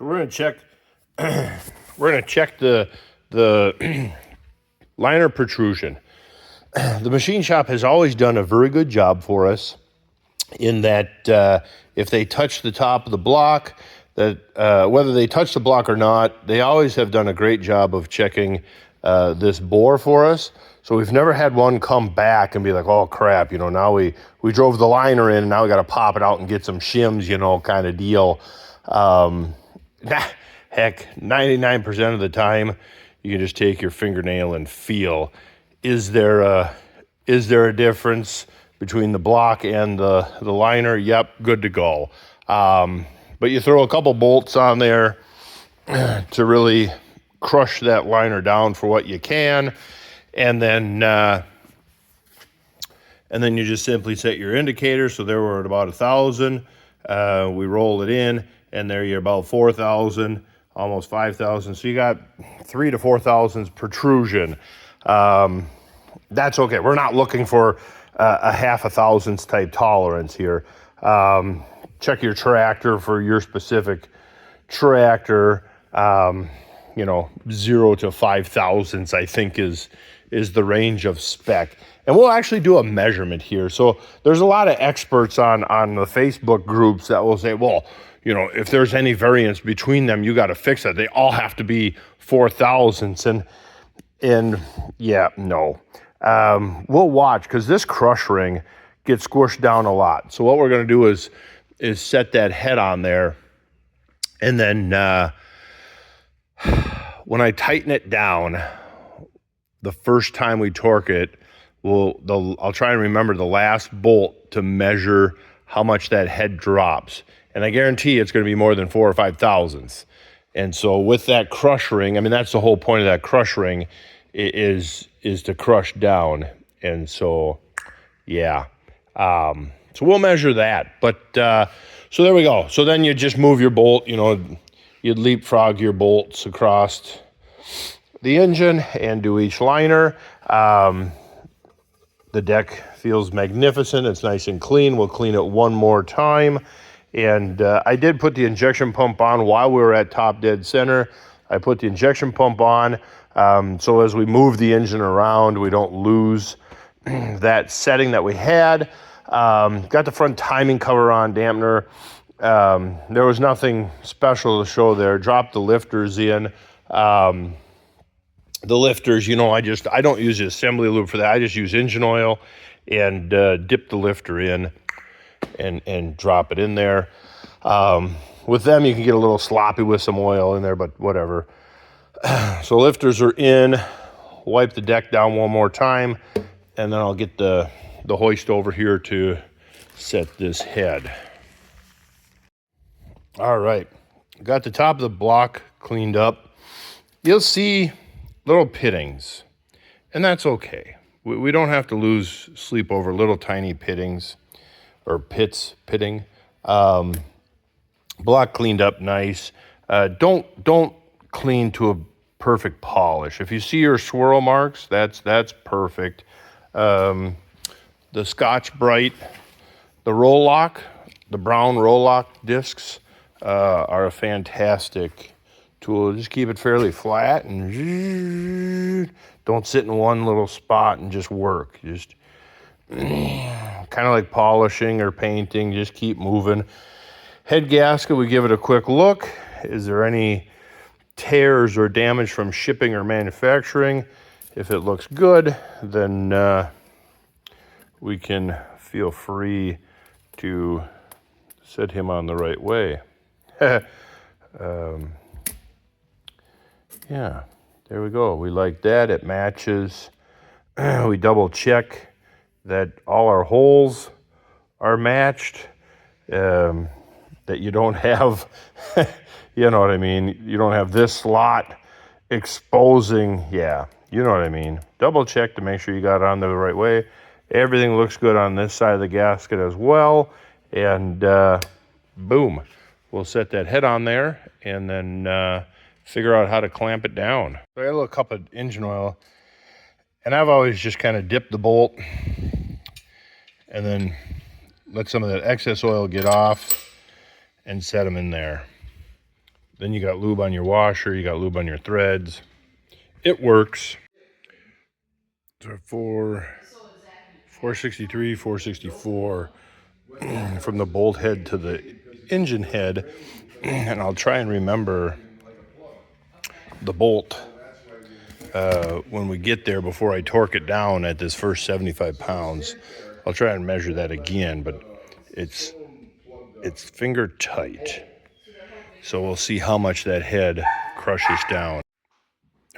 So we're gonna check the liner protrusion. The machine shop has always done a very good job for us in that if they touch the top of the block, that whether they touch the block or not, they always have done a great job of checking this bore for us. So we've never had one come back and be like, oh crap, now we drove the liner in and now we got to pop it out and get some shims, kind of deal. Heck, 99% of the time, you can just take your fingernail and feel, is there a difference between the block and the liner? Yep, good to go. But you throw a couple bolts on there to really crush that liner down for what you can, and then you just simply set your indicator. So there we're at about 1,000. We roll it in, and there you're about 4,000, almost 5,000. So you got 3,000 to 4,000 protrusion. That's okay. We're not looking for a half a thousandths type tolerance here. Check your tractor for your specific tractor. 0 to 5 thousandths, I think is the range of spec. And we'll actually do a measurement here. So there's a lot of experts on the Facebook groups that will say, well, if there's any variance between them, you got to fix it. They all have to be 4 thousandths. And yeah, no. We'll watch, because this crush ring gets squished down a lot. So what we're going to do is set that head on there. And then when I tighten it down, the first time we torque it, I'll try and remember the last bolt to measure how much that head drops. And I guarantee it's going to be more than 4 or 5 thousandths. And so with that crush ring, that's the whole point of that crush ring, is to crush down. And so, yeah. So we'll measure that. But so there we go. So then you just move your bolt, you'd leapfrog your bolts across the engine and do each liner. The deck feels magnificent. It's nice and clean. We'll clean it one more time. And I did put the injection pump on while we were at top dead center. I put the injection pump on so as we move the engine around, we don't lose that setting that we had. Got the front timing cover on, dampener. There was nothing special to show there. Dropped the lifters in. The lifters, I don't use the assembly lube for that. I just use engine oil and dip the lifter in and drop it in there. With them, you can get a little sloppy with some oil in there, but whatever. So lifters are in. Wipe the deck down one more time, and then I'll get the hoist over here to set this head. All right, got the top of the block cleaned up. You'll see little pittings, and that's okay. We don't have to lose sleep over little tiny pittings or pitting. Block cleaned up nice. Don't clean to a perfect polish. If you see your swirl marks, that's perfect. The Scotch Brite, the roll lock, the brown roll lock discs are a fantastic tool. Just keep it fairly flat and don't sit in one little spot and just work. Just kind of like polishing or painting, just keep moving. Head gasket, we give it a quick look. Is there any tears or damage from shipping or manufacturing? If it looks good, then we can feel free to set him on the right way. Yeah, there we go. We like that. It matches. We double check that all our holes are matched, that you don't have, you know what I mean? You don't have this slot exposing. Yeah, you know what I mean. Double check to make sure you got it on the right way. Everything looks good on this side of the gasket as well. And boom, we'll set that head on there and then figure out how to clamp it down. So I got a little cup of engine oil, and I've always just kind of dipped the bolt and then let some of that excess oil get off and set them in there. Then you got lube on your washer, you got lube on your threads. It works. So 463, 464 from the bolt head to the engine head. And I'll try and remember the bolt when we get there before I torque it down at this first 75 pounds. I'll try and measure that again, but it's finger tight. So we'll see how much that head crushes down.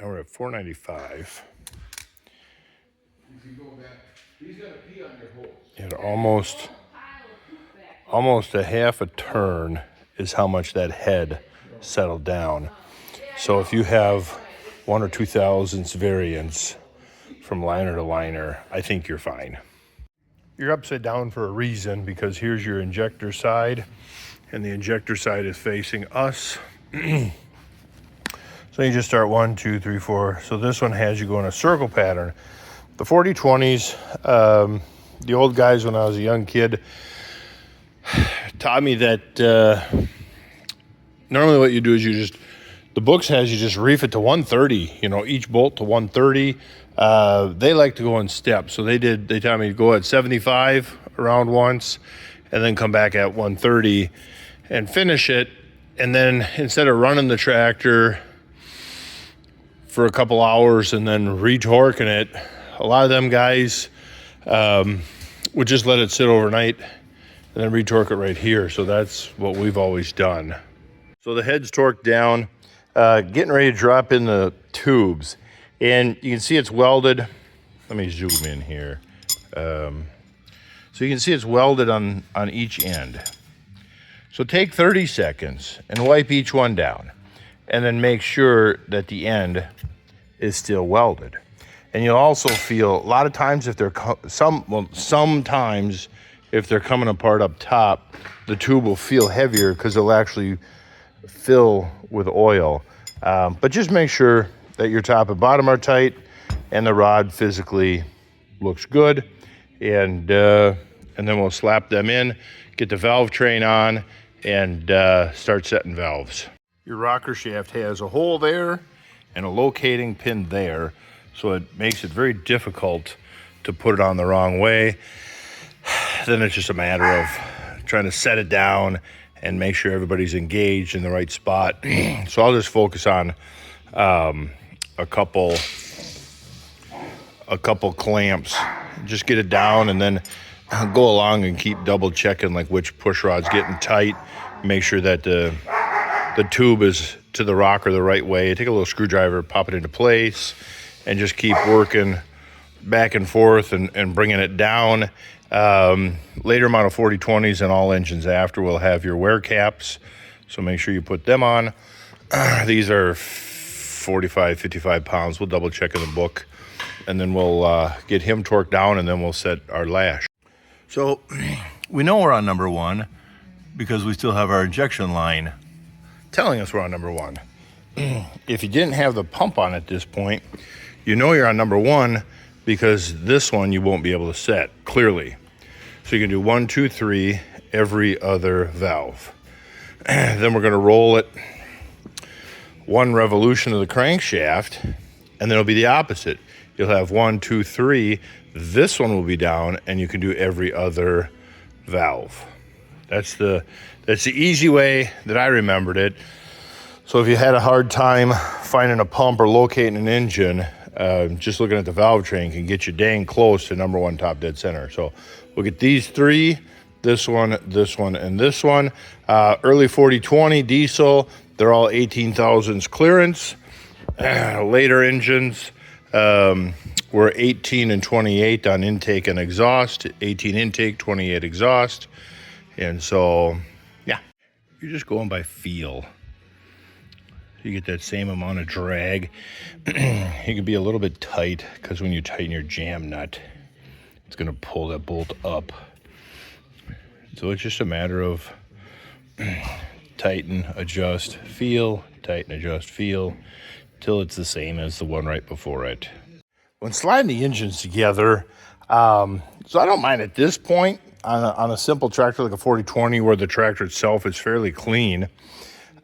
Now we're at 495. And almost a half a turn is how much that head settled down. So if you have 1 or 2 thousandths variance from liner to liner, I think you're fine. You're upside down for a reason, because here's your injector side, and the injector side is facing us. So you just start 1, 2, 3, 4. So this one has you go in a circle pattern. The 40-20s, the old guys when I was a young kid taught me that normally what you do is the books has you just reef it to 130, each bolt to 130. They like to go in steps. So they taught me to go at 75 around once and then come back at 130 and finish it. And then instead of running the tractor for a couple hours and then retorquing it, a lot of them guys would just let it sit overnight and then retorque it right here. So that's what we've always done. So the head's torqued down, getting ready to drop in the tubes. And you can see it's welded. Let me zoom in here. So you can see it's welded on each end. So take 30 seconds and wipe each one down. And then make sure that the end is still welded. And you'll also feel, a lot of times if they're, sometimes if they're coming apart up top, the tube will feel heavier because it'll actually fill with oil. But just make sure that your top and bottom are tight and the rod physically looks good. And then we'll slap them in, get the valve train on, and start setting valves. Your rocker shaft has a hole there and a locating pin there. So it makes it very difficult to put it on the wrong way. Then it's just a matter of trying to set it down and make sure everybody's engaged in the right spot. So I'll just focus on a couple clamps, just get it down, and then go along and keep double checking like which push rod's getting tight. Make sure that the tube is to the rocker the right way. Take a little screwdriver, pop it into place, and just keep working back and forth and bringing it down. Later model 40-20s and all engines after will have your wear caps, so make sure you put them on. These are 45, 55 pounds. We'll double check in the book, and then we'll get him torqued down, and then we'll set our lash. So we know we're on number 1 because we still have our injection line telling us we're on number 1. If you didn't have the pump on at this point, you know you're on number 1 because this one you won't be able to set clearly. So you can do 1, 2, 3 every other valve. Then we're going to roll it 1 revolution of the crankshaft, and then it'll be the opposite. You'll have 1, 2, 3. This one will be down, and you can do every other valve. That's the easy way that I remembered it. So if you had a hard time finding a pump or locating an engine, just looking at the valve train can get you dang close to number 1 top dead center. So we'll get these 3, this one, and this one. Early 40-20 diesel, they're all 18 thousandths clearance. Later engines were 18 and 28 on intake and exhaust, 18 intake, 28 exhaust. And so, yeah, you're just going by feel. You get that same amount of drag. You can be a little bit tight because when you tighten your jam nut, it's going to pull that bolt up. So it's just a matter of tighten, adjust, feel, tighten, adjust, feel, till it's the same as the one right before it. When sliding the engines together, so I don't mind at this point on a simple tractor like a 40-20 where the tractor itself is fairly clean.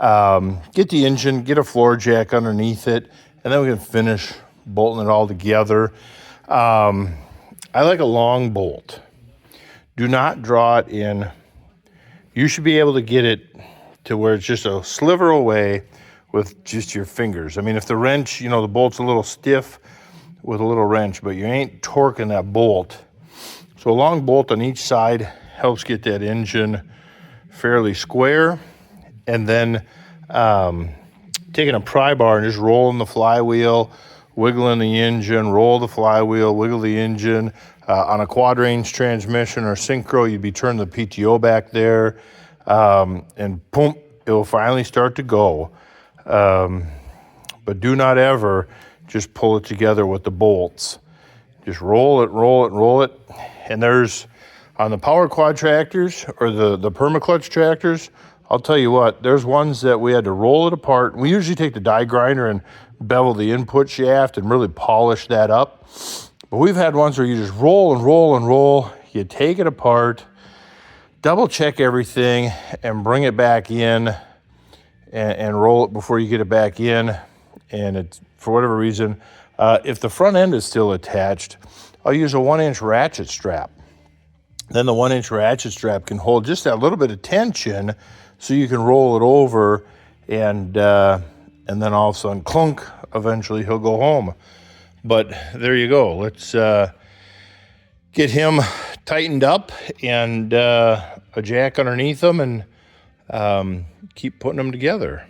Get the engine, get a floor jack underneath it, and then we can finish bolting it all together. I like a long bolt. Do not draw it in. You should be able to get it to where it's just a sliver away with just your fingers. I mean, if the wrench, the bolt's a little stiff with a little wrench, but you ain't torquing that bolt. So a long bolt on each side helps get that engine fairly square. And then taking a pry bar and just rolling the flywheel, wiggling the engine, roll the flywheel, wiggle the engine. On a quad-range transmission or synchro, you'd be turning the PTO back there, and boom, it will finally start to go. But do not ever just pull it together with the bolts. Just roll it, roll it, roll it. And there's, on the power quad tractors or the perma-clutch tractors, I'll tell you what, there's ones that we had to roll it apart. We usually take the die grinder and bevel the input shaft and really polish that up. But we've had ones where you just roll and roll and roll. You take it apart, double check everything, and bring it back in and roll it before you get it back in. And it's, for whatever reason, if the front end is still attached, I'll use a 1-inch ratchet strap. Then the 1-inch ratchet strap can hold just that little bit of tension so you can roll it over, and then all of a sudden, clunk, eventually he'll go home. But there you go. Let's get him tightened up and a jack underneath him, and keep putting them together.